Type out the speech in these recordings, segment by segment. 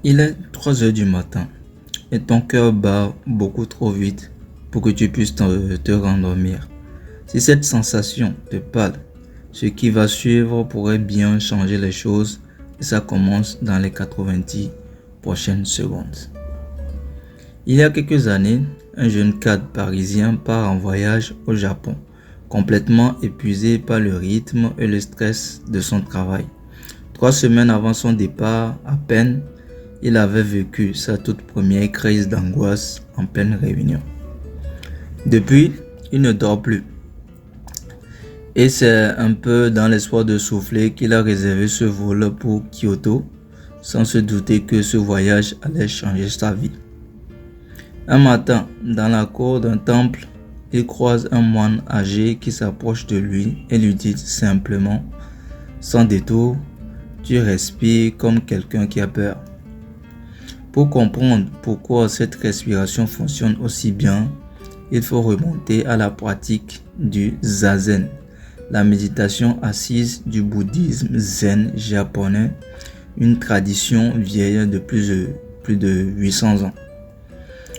Il est 3 heures du matin et ton cœur bat beaucoup trop vite pour que tu puisses te rendormir. Si cette sensation te parle, ce qui va suivre pourrait bien changer les choses et ça commence dans les 90 prochaines secondes. Il y a quelques années, un jeune cadre parisien part en voyage au Japon, complètement épuisé par le rythme et le stress de son travail. 3 semaines avant son départ, à peine, il avait vécu sa toute première crise d'angoisse en pleine réunion. Depuis, il ne dort plus. Et c'est un peu dans l'espoir de souffler qu'il a réservé ce vol pour Kyoto, sans se douter que ce voyage allait changer sa vie. Un matin, dans la cour d'un temple, il croise un moine âgé qui s'approche de lui et lui dit simplement, sans détour, « Tu respires comme quelqu'un qui a peur ». Pour comprendre pourquoi cette respiration fonctionne aussi bien, il faut remonter à la pratique du zazen, la méditation assise du bouddhisme zen japonais, une tradition vieille de plus de 800 ans.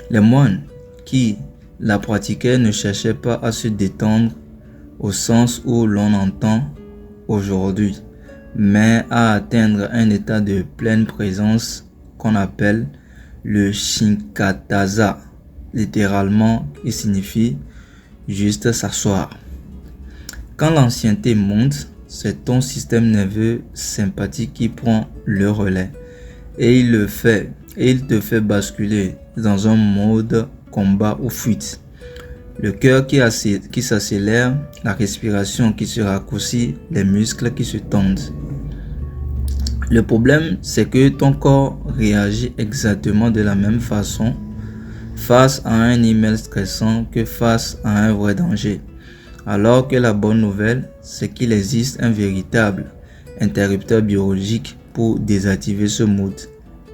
Les moines qui la pratiquaient ne cherchaient pas à se détendre au sens où l'on entend aujourd'hui, mais à atteindre un état de pleine présence qu'on appelle le shinkataza, littéralement il signifie juste s'asseoir. Quand l'ancienneté monte, c'est ton système nerveux sympathique qui prend le relais et il te fait basculer dans un mode combat ou fuite. Le cœur qui s'accélère, la respiration qui se raccourcit, les muscles qui se tendent. Le problème, c'est que ton corps réagit exactement de la même façon face à un email stressant que face à un vrai danger. Alors que la bonne nouvelle, c'est qu'il existe un véritable interrupteur biologique pour désactiver ce mode,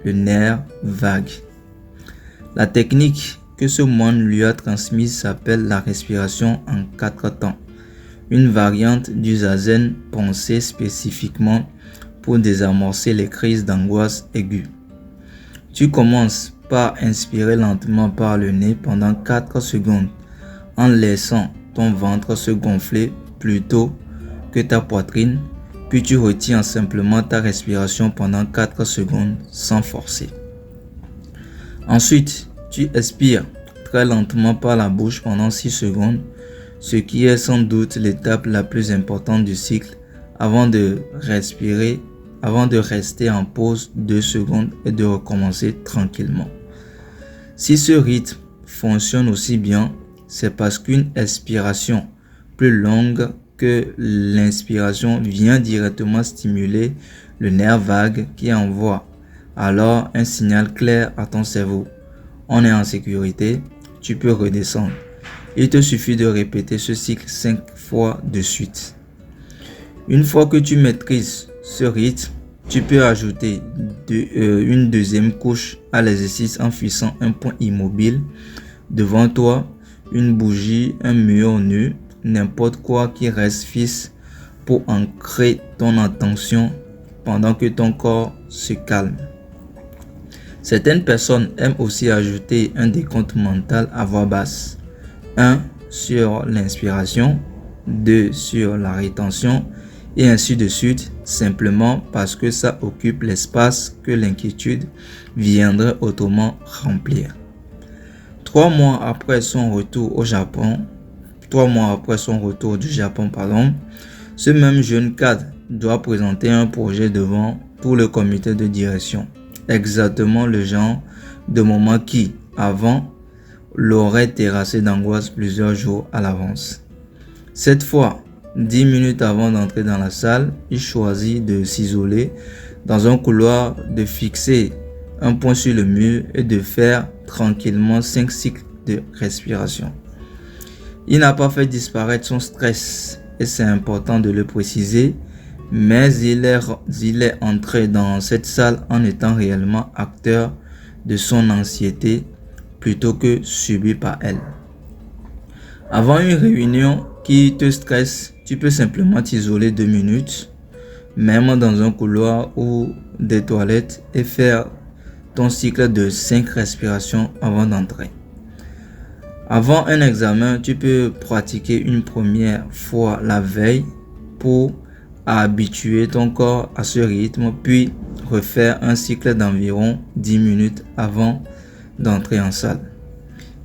le nerf vague. La technique que ce moine lui a transmise s'appelle la respiration en 4 temps, une variante du zazen pensée spécifiquement pour désamorcer les crises d'angoisse aiguë. Tu commences par inspirer lentement par le nez pendant 4 secondes en laissant ton ventre se gonfler plutôt que ta poitrine, puis tu retiens simplement ta respiration pendant 4 secondes sans forcer. Ensuite, tu expires très lentement par la bouche pendant 6 secondes, ce qui est sans doute l'étape la plus importante du cycle avant de rester en pause 2 secondes et de recommencer tranquillement. Si ce rythme fonctionne aussi bien, c'est parce qu'une expiration plus longue que l'inspiration vient directement stimuler le nerf vague qui envoie alors un signal clair à ton cerveau. On est en sécurité, tu peux redescendre. Il te suffit de répéter ce cycle 5 fois de suite. Une fois que tu maîtrises ce rythme, tu peux ajouter une deuxième couche à l'exercice en fixant un point immobile devant toi, une bougie, un mur nu, n'importe quoi qui reste fixe pour ancrer ton attention pendant que ton corps se calme. Certaines personnes aiment aussi ajouter un décompte mental à voix basse. 1 sur l'inspiration, 2 sur la rétention, et ainsi de suite, simplement parce que ça occupe l'espace que l'inquiétude viendrait autrement remplir. 3 mois après son retour du Japon, ce même jeune cadre doit présenter un projet pour le comité de direction. Exactement le genre de moment qui, avant, l'aurait terrassé d'angoisse plusieurs jours à l'avance. Cette fois, 10 minutes avant d'entrer dans la salle, il choisit de s'isoler dans un couloir, de fixer un point sur le mur et de faire tranquillement 5 cycles de respiration. Il n'a pas fait disparaître son stress et c'est important de le préciser, mais il est entré dans cette salle en étant réellement acteur de son anxiété plutôt que subi par elle. Avant une réunion qui te stresse, tu peux simplement t'isoler 2 minutes, même dans un couloir ou des toilettes, et faire ton cycle de 5 respirations avant d'entrer. Avant un examen, tu peux pratiquer une première fois la veille pour habituer ton corps à ce rythme, puis refaire un cycle d'environ 10 minutes avant d'entrer en salle.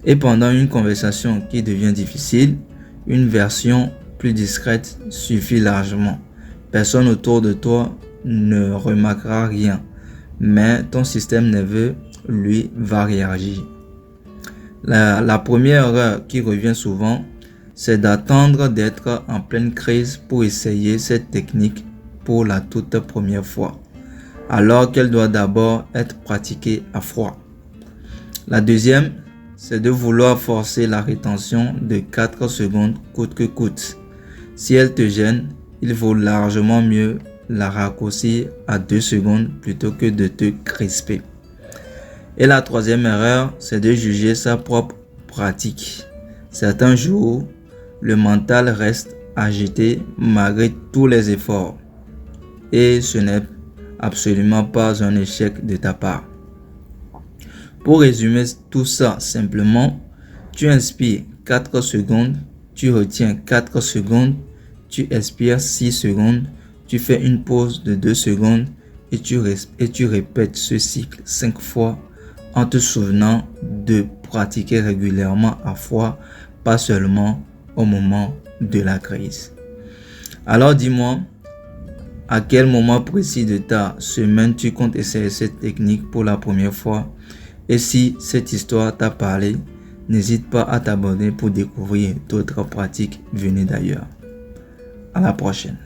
Et pendant une conversation qui devient difficile, une version plus discrète suffit largement. Personne autour de toi ne remarquera rien, mais ton système nerveux, lui, va réagir. La première erreur qui revient souvent, c'est d'attendre d'être en pleine crise pour essayer cette technique pour la toute première fois, alors qu'elle doit d'abord être pratiquée à froid. La deuxième, c'est de vouloir forcer la rétention de 4 secondes coûte que coûte. Si elle te gêne, il vaut largement mieux la raccourcir à 2 secondes plutôt que de te crisper. Et la troisième erreur, c'est de juger sa propre pratique. Certains jours, le mental reste agité malgré tous les efforts. Et ce n'est absolument pas un échec de ta part. Pour résumer tout ça simplement, tu inspires 4 secondes, tu retiens 4 secondes, tu expires 6 secondes, tu fais une pause de 2 secondes et tu répètes ce cycle 5 fois en te souvenant de pratiquer régulièrement à froid, pas seulement au moment de la crise. Alors dis-moi, à quel moment précis de ta semaine tu comptes essayer cette technique pour la première fois? Et si cette histoire t'a parlé, n'hésite pas à t'abonner pour découvrir d'autres pratiques venues d'ailleurs. À la prochaine.